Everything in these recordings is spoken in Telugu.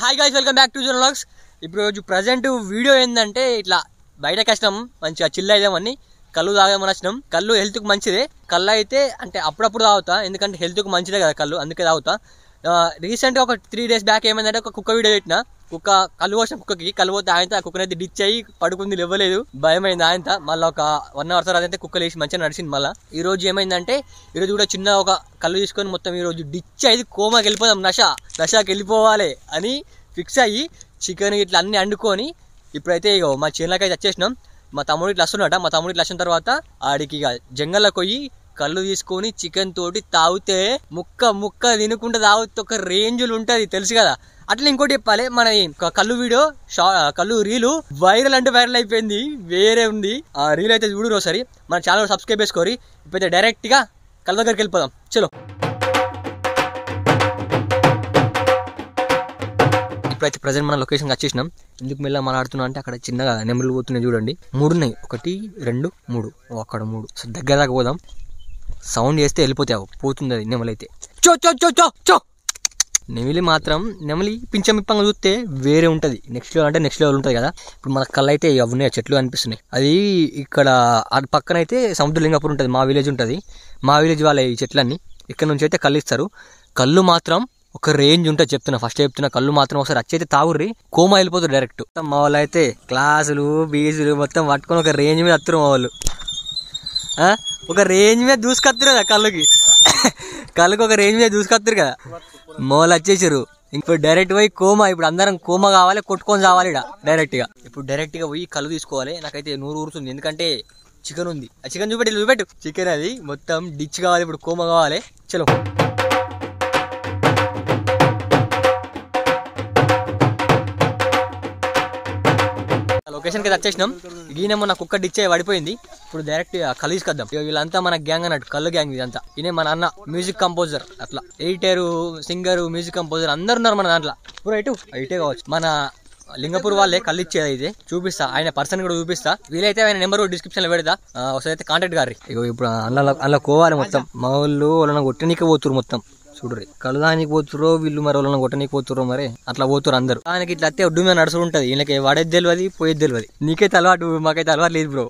Hi guys, welcome back to zone vlogs. ఇప్పుడు ప్రజెంట్ వీడియో ఏంటంటే ఇట్లా బయట కష్టం మంచిగా చిల్ అయిదామని కళ్ళు తాగమని వచ్చినాం. కళ్ళు హెల్త్కి మంచిదే. కళ్ళు అయితే అంటే అప్పుడప్పుడు తాగుతా, ఎందుకంటే హెల్త్కి మంచిదే కదా కళ్ళు, అందుకే తాగుతా. రీసెంట్గా ఒక 3 days బ్యాక్ ఏమైందంటే ఒక కుక్క వీడియో పెట్టిన. కుక్క కళ్ళు పోసిన కుక్కకి కళ్ళు పోతే ఆయన కుక్కనైతే డిచ్ అయ్యి పడుకుంది, ఇవ్వలేదు, భయమైంది ఆయన. మళ్ళీ ఒక 1 hour తర్వాత అయితే కుక్క లేచి మంచిగా నడిచింది. మళ్ళీ ఈ రోజు ఏమైందంటే ఈరోజు కూడా చిన్న ఒక కళ్ళు తీసుకొని మొత్తం ఈరోజు డిచ్ అయ్యి కోమాకి వెళ్ళిపోదాం, నషాకి వెళ్ళిపోవాలి అని ఫిక్స్ అయ్యి చికెన్ ఇట్లా అన్ని వండుకొని ఇప్పుడైతే ఇక మా చేనులకైతే వచ్చేసినాం. మా తమ్ముడు ఇట్లా వస్తున్నట. మా తమ్ముడు ఇట్లా వచ్చిన తర్వాత ఆడికి ఇక జంగల్లోకి పోయి కళ్ళు తీసుకొని చికెన్ తోటి తాగితే ముక్క తినుకుంటే తాగితే ఒక రేంజ్లు ఉంటుంది, తెలుసు కదా. అట్లా ఇంకోటి చెప్పాలి, మన కళ్ళు వీడియో కళ్ళు రీలు వైరల్ అంటే వైరల్ అయిపోయింది, వేరే ఉంది. ఆ రీల్ అయితే చూడరు ఒకసారి. మన ఛానల్ సబ్స్క్రైబ్ చేసుకోరి. ఇప్పుడైతే డైరెక్ట్ గా కళ్ళ దగ్గరికి వెళ్ళిపోదాం, చలో. ఇప్పుడైతే ప్రజెంట్ మన లొకేషన్కి వచ్చేసినాం. ఎందుకు మెల్ల మాట్లాడుతున్నా అంటే అక్కడ చిన్నగా నెమలు పోతున్నాయి చూడండి. 3 ఉన్నాయి, 1 2 3, అక్కడ 3. సో దగ్గర దాకా పోదాం. సౌండ్ చేస్తే వెళ్ళిపోతావు, పోతుంది అది నెమలైతే. చో చో చో చో చో. నెమలి పింఛమిప్పంగా చూస్తే వేరే ఉంటుంది. నెక్స్ట్ లెవెల్ అంటే నెక్స్ట్ లెవెల్ ఉంటుంది కదా. ఇప్పుడు మన కళ్ళు అయితే ఉన్నాయి, చెట్లు అనిపిస్తున్నాయి. అది ఇక్కడ అటు పక్కన అయితే సముద్రలింగపూర్ ఉంటుంది, మా విలేజ్ ఉంటుంది. మా విలేజ్ వాళ్ళ ఈ చెట్లన్నీ ఇక్కడ నుంచి అయితే కళ్ళు ఇస్తారు. కళ్ళు మాత్రం ఒక రేంజ్ ఉంటుంది, చెప్తున్నా, ఫస్ట్ చెప్తున్నా. కళ్ళు మాత్రం ఒకసారి వచ్చైతే తాగుర్రి, కోమా వెళ్ళిపోతారు డైరెక్ట్. మా వాళ్ళు అయితే క్లాసులు బీజులు మొత్తం పట్టుకొని ఒక రేంజ్ మీద వస్తారు. మా వాళ్ళు ఒక రేంజ్ మీద దూసుకొస్తారు కదా కళ్ళుకి ఒక రేంజ్ మీద దూసుకొస్తారు కదా. మా వాళ్ళు వచ్చేసారు. ఇప్పుడు డైరెక్ట్ పోయి కోమా. ఇప్పుడు అందరం కోమా కావాలి, కొట్టుకొని రావాలి ఇక్కడ డైరెక్ట్ గా. ఇప్పుడు డైరెక్ట్ గా పోయి కళ్ళు తీసుకోవాలి. నాకైతే నూరు ఊరుతుంది, ఎందుకంటే చికెన్ ఉంది. ఆ చికెన్ చూపెట్టు చికెన్ అది మొత్తం డిచ్ కావాలి. ఇప్పుడు కోమా కావాలి, చలో. లొకేషన్కి అయితే వచ్చేసినాం. ఈయనేమో నా కుక్క డిచ్ అయ్యి పడిపోయింది. ఇప్పుడు డైరెక్ట్ కళ్ళు తీసుకొద్దాం. వీళ్ళంతా మన గ్యాంగ్ అన్నట్టు, కళ్ళు గ్యాంగ్ ఇదంతా. ఈయన మన అన్న మ్యూజిక్ కంపోజర్, అట్లా ఎడిటరు, సింగరు, మ్యూజిక్ కంపోజర్ అందరు ఉన్నారు మన దాంట్లో. ఇప్పుడు అయితే కావచ్చు మన లింగపూర్ వాళ్ళే కళ్ళు ఇచ్చేది. అయితే చూపిస్తా, ఆయన పర్సన్ కూడా చూపిస్తా. వీలైతే ఆయన నెంబర్ డిస్క్రిప్షన్ లో పెడతా, ఒకసారి అయితే కాంటాక్ట్ గారి. ఇప్పుడు అందులో కోవాలి మొత్తం. మా వాళ్ళు వాళ్ళని కొట్టనీకి పోతురు మొత్తం. చూడరి కళ్ళు దానికి పోతురో వీళ్ళు మరి వాళ్ళని కొట్టనీకి పోతురో, మరి అట్లా పోతురు అందరు. దానికి ఇట్లా అత్తే ఒడ్డు మీద నడుచు ఉంటది. వీళ్ళకి వాడేది తెలియదు, పోయేది తెలియదు. నీకైతే అలవాటు, మాకైతే అలవాటు లేదు బ్రో.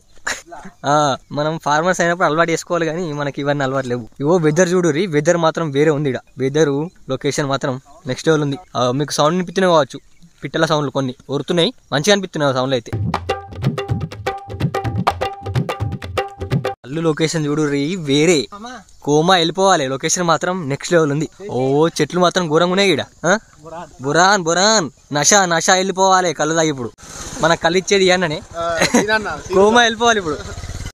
మనం ఫార్మర్స్ అయినప్పుడు అలవాటు చేసుకోవాలి, కానీ మనకి ఇవన్నీ అలవాటు లేవు. ఇవో వెదర్ చూడురి, వెదర్ మాత్రం వేరే ఉంది. ఇక్కడ వెదరు లొకేషన్ మాత్రం నెక్స్ట్ లెవెల్ ఉంది. మీకు సౌండ్ వినిపిస్తున్నాయి కావచ్చు, పిట్టల సౌండ్లు కొన్ని వరుతున్నాయి, మంచిగా అనిపిస్తున్నాయి సౌండ్లు అయితే. కళ్ళు లొకేషన్ చూడుర్రి, వేరే కోమా వెళ్ళిపోవాలి. లొకేషన్ మాత్రం నెక్స్ట్ లెవెల్ ఉంది. ఓ చెట్లు మాత్రం ఘోరంగా ఉన్నాయి ఇక్కడ. బురాన్ నషా వెళ్ళిపోవాలి కళ్ళు దాగి. ఇప్పుడు మన కళ్ళు ఇచ్చేది అన్ననే కోమా వెళ్ళిపోవాలి. ఇప్పుడు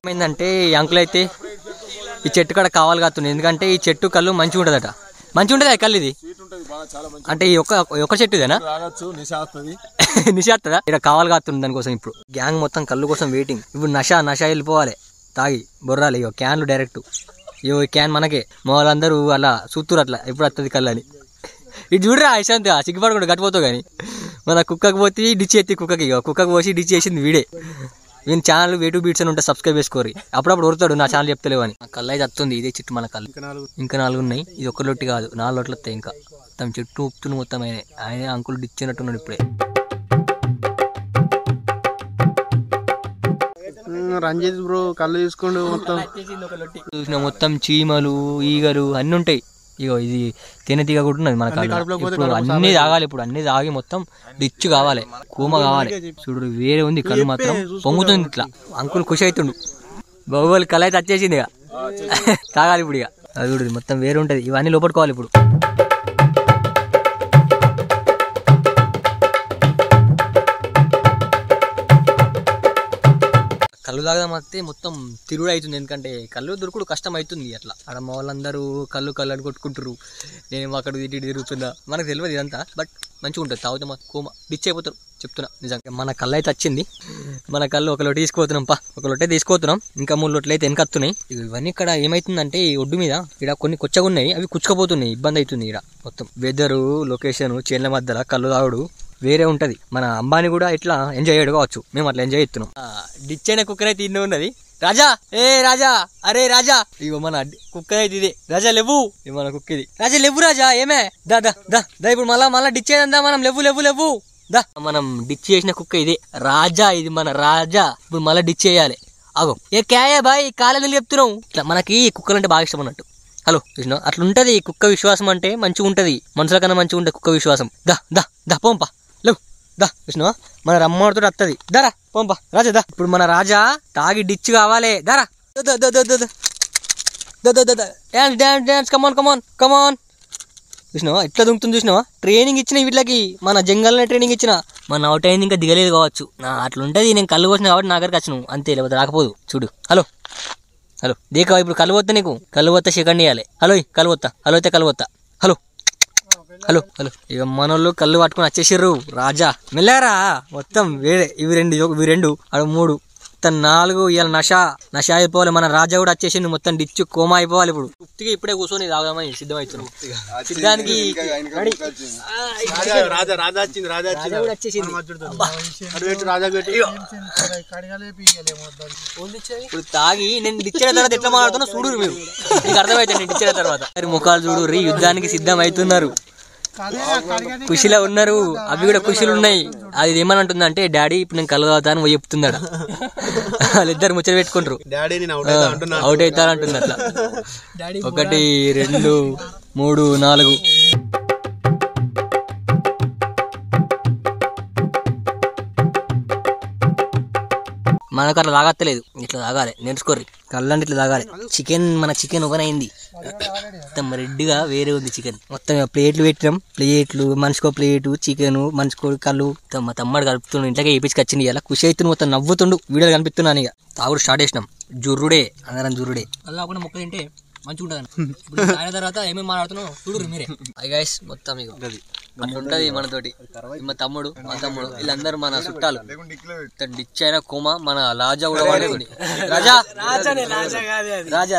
ఏమైందంటే ఈ అంకుల్ అయితే ఈ చెట్టు కాడ కావాలి కాస్తుంది, ఎందుకంటే ఈ చెట్టు కళ్ళు మంచిగా ఉంటుందట. మంచిగా ఉంటుంది కళ్ళు ఇది. అంటే ఈ ఒక్క చెట్టు ఇదేనా నిషాస్తుందా? ఇక్కడ కావాలి కాస్తుంది దానికోసం. ఇప్పుడు గ్యాంగ్ మొత్తం కళ్ళు కోసం వెయిటింగ్. ఇప్పుడు నషా వెళ్ళిపోవాలి తాగి బొర్రాలి. ఇక క్యాన్లు డైరెక్ట్, ఇగో క్యాన్ మనకే. మా వాళ్ళందరూ అలా చూస్తురు అట్లా ఎప్పుడు వస్తుంది కళ్ళు అని. ఇటు చూడరా యశాంత్, సిగ్గుపడకుండా గట్టిపోతావు. కానీ మన కుక్కకు పోతే డిచ్ ఎత్తి కుక్కకు పోసి డిచ్ చేసింది వీడే. వీని ఛానల్ వేటు బీట్స్ అని ఉంటే సబ్స్క్రైబ్ చేసుకోరి. అప్పుడప్పుడు ఓరుతాడు నా ఛానల్ చెప్తలేవు అని. కళ్ళు అయితే వస్తుంది, ఇదే చెట్టు మన కళ్ళు. ఇంకా 4 ఉన్నాయి. ఇది 1 లొట్టి కాదు, 4 లొట్లు వస్తాయి. ఇంకా మొత్తం చెట్టు ఉప్పుతుంది మొత్తం. ఆయన అంకుల్ డిచ్ అన్నట్టున్నాడు ఇప్పుడే. రంజిత్ బ్రో కళ్ళు తీసుకోండి. చూసిన మొత్తం చీమలు, ఈగలు అన్ని ఉంటాయి. ఇగో ఇది తేనెతీగ కూడా ఉన్నది మన కళ్ళు. ఇప్పుడు అన్ని తాగాలి. ఇప్పుడు అన్ని తాగి మొత్తం డిచ్ కావాలి, కోమ కావాలి. చూడు వేరే ఉంది కళ్ళు మాత్రం, పొంగుతుంది ఇట్లా. అంకుల్ ఖుషి అవుతుండు. బాహుబలి కళ అయితే వచ్చేసింది ఇక తాగాలి ఇప్పుడు. ఇక అది చూడు మొత్తం వేరే ఉంటది. ఇవన్నీ లోపట్టుకోవాలి ఇప్పుడు. కళ్ళు తాగడం వస్తే మొత్తం తిరుగుడు అవుతుంది, ఎందుకంటే కళ్ళు దొరుకుడు కష్టం అవుతుంది. అట్లా అక్కడ మా వాళ్ళందరూ కళ్ళు అని కొట్టుకుంటారు. నేను అక్కడ ఇటు తిరుగుతున్నా, మనకు తెలియదు ఇదంతా. బట్ మంచిగా ఉంటుంది తాగితే. మా కోమ డిచ్ అయిపోతారు, చెప్తున్నా నిజంగా. మన కళ్ళు అయితే వచ్చింది. మన కళ్ళు 1 లొట్టి తీసుకుపోతున్నాం. 1 లొట్టే తీసుకుపోతున్నాం. ఇంకా 3 లొట్లు అయితే వెనకత్తున్నాయి. ఇవన్నీ ఇక్కడ ఏమైతుందంటే ఈ ఒడ్డు మీద ఇక్కడ కొన్ని కొచ్చగా ఉన్నాయి, అవి కుచ్చుకపోతున్నాయి, ఇబ్బంది అవుతుంది. ఇక్కడ మొత్తం వెదరు, లొకేషన్, చేన్ల మధ్యలో కళ్ళు తాగుడు వేరే ఉంటది. మన అంబానీ కూడా ఇట్లా ఎంజాయ్ చేయడు కావచ్చు, మేము అట్లా ఎంజాయ్ చేస్తున్నాం. డిచ్ అయిన కుక్కర్ అయితే ఇన్ని ఉన్నది, రాజా ఏ రాజా అరే రాజా ఇగో మన కుక్క అయితే ఇదే రాజా లేవు ఇది మన కుక్క ఇది రాజా లేవు రాజా ఏమే దా దా దా దా ఇప్పుడు మళ్ళా డిచ్ చేద్దా మనం లేవు దా మనం డిచ్ చేసిన కుక్క ఇది రాజా ఇది మన రాజా ఇప్పుడు మళ్ళీ డిచ్ చేయాలి అగో ఏ క్యాయే బాయ్ కాలేదని చెప్తున్నావు ఇట్లా మనకి కుక్కలు అంటే బాగా ఇష్టం అన్నట్టు హలో కృష్ణ అట్లుంటది కుక్క విశ్వాసం అంటే మంచిగా ఉంటది మనుషుల కన్నా మంచిగా ఉంటది కుక్క విశ్వాసం దా దా దా పోంపా లేవు దా కృష్ణ మన రమ్మతో వస్తుంది దారా పోంపా రాజా దా ఇప్పుడు మన రాజా తాగి డిచ్ కావాలి దారా డాన్స్ డాన్స్ డాన్స్ కమాన్ కమాన్ కమాన్ చూసినావా ఇట్లా దుంకుతుంది చూసినావా ట్రైనింగ్ ఇచ్చిన వీళ్ళకి మన జంగల్నే ట్రైనింగ్ ఇచ్చిన మన అవుట్ అయింది ఇంకా దిగలేదు కావచ్చు అట్లుంటది నేను కళ్ళు కోసిన కాబట్టి నా దగ్గరికి వచ్చినావు అంతే లేకపోతే రాకపోదు చూడు హలో హలో దేకా ఇప్పుడు కళ్ళు పోతా నీకు కళ్ళు పోతా సెకండ్ ఇవ్వాలి హలో కళ్ళు పోతా హలో అయితే కళ్ళు పోతా హలో హలో హలో ఇక మనోళ్ళు కళ్ళు పట్టుకుని వచ్చేసిర్రు రాజా మెల్లారా మొత్తం వేరే ఇవి రెండు అడు 3 మొత్తం 4 ఇవాళ నష అయిపోవాలి మన రాజా కూడా వచ్చేసింది మొత్తం డిచ్చు కోమా అయిపోవాలి ఇప్పుడు తృప్తిగా ఇప్పుడే కూర్చొని తాగుదామని సిద్ధమవుతున్నాం సిద్ధానికి ఇప్పుడు తాగి నేను డిచ్చిన తర్వాత ఎట్లా మాట్లాడుతున్నా చూడు మీరు మీకు అర్థమైతే నేను డిచ్చిన తర్వాత ముఖాలు చూడు రీ యుద్ధానికి సిద్ధం అవుతున్నారు ఖుషిలో ఉన్నారు అవి కూడా ఖుషిలు ఉన్నాయి అది ఏమని అంటే డాడీ ఇప్పుడు నేను కలగవుతాను చెప్తున్నాడు వాళ్ళిద్దరు ముచ్చట పెట్టుకుంటారు అవుట్ అవుతారు అంటుంది అట్లా 1 2 3 4 మనకు అట్లా తాగత్తలేదు ఇట్లా తాగాలి నేర్చుకోర్రి కళ్ళంటే ఇట్లా తాగాలి మన చికెన్ ఓపెన్ అయింది మొత్తం రెడ్గా వేరే ఉంది చికెన్ మొత్తం ప్లేట్లు పెట్టినాం ప్లేట్లు మనిషికో ప్లేటు చికెన్ మనిషికో కళ్ళు మా తమ్ముడు కలుపుతుండు ఇంట్లోకి వేపించుకొచ్చింది ఇలా ఖుషి అవుతుంది మొత్తం నవ్వుతుండు వీడియోలు కనిపిస్తున్నాను ఇక తాగుడు స్టార్ట్ చేసినాం జుర్రుడే అందరం జుర్రుడే అలా కూడా మొక్క తింటే మంచిగా ఉంటుంది ఆయన తర్వాత ఏమేమి మాట్లాడుతున్నావు చూడు మీరే గైస్ మొత్తం ఇక అట్లా ఉంటది మనతోటి మా తమ్ముడు వీళ్ళందరూ మన చుట్టాలు డిచ్ అయిన కోమ మన రాజా కూడా వాడుకొని రాజా రాజా రాజా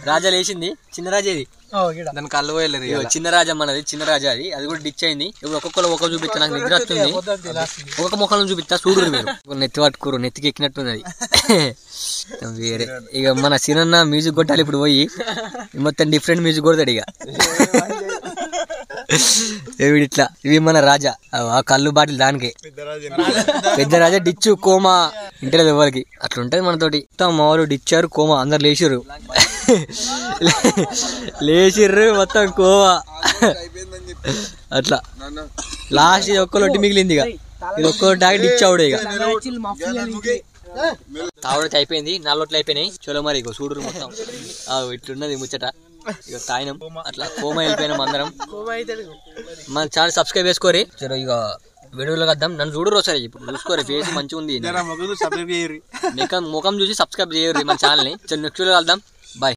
రాజా లేచింది చిన్న రాజా ఇది దాని కళ్ళు పోయలేదు చిన్న రాజా మనది చిన్న రాజా అది కూడా డిచ్ అయింది ఇప్పుడు ఒక్కొక్కరు ఒక్కొక్క చూపిస్తా నాకు నిద్ర వస్తుంది ఒక్కొక్క ముఖాలను చూపిస్తా చూడు మీరు నెత్తి పట్టుకోరు నెత్తికి ఎక్కినట్టుంది అది వేరే ఇక మన సినన్న మ్యూజిక్ కొట్టాలి ఇప్పుడు పోయి మొత్తం డిఫరెంట్ మ్యూజిక్ కొడతాడు ఇక ఇట్లా ఇవి మన రాజా ఆ కళ్ళు బాటిల్ దానికి పెద్ద రాజా డిచ్చు కోమా ఇంటలేదు ఎవరికి అట్లా ఉంటది మనతోటి మొత్తం మా వాళ్ళు డిచ్చారు కోమా అందరు లేచిర్రు మొత్తం కోమా అట్లా లాస్ట్ ఇది ఒక్కలొట్టి మిగిలింది ఇక ఇది ఒక్కటి డిచ్ అవుడు ఇక తాగుడితే అయిపోయింది 4 లోట్లు అయిపోయినాయి చలో మరి ఇక చూడరు మొత్తం ఇట్లున్నది ముచ్చట ఇక తాయినం అట్లా కోమా వెళ్ళిపోయినాం అందరం మన ఛానల్ సబ్స్క్రైబ్ చేసుకోరి చలో ఇక వీడియోలో కద్దాం నన్ను చూడరు ఒకసారి ఇప్పుడు చూసుకోరు ఫేస్ మంచిగా ఉంది ముఖం చూసి సబ్స్క్రైబ్ చేయరు మన ఛానల్ ని చలో నెక్స్ట్ వీడియో కలుద్దాం బాయ్.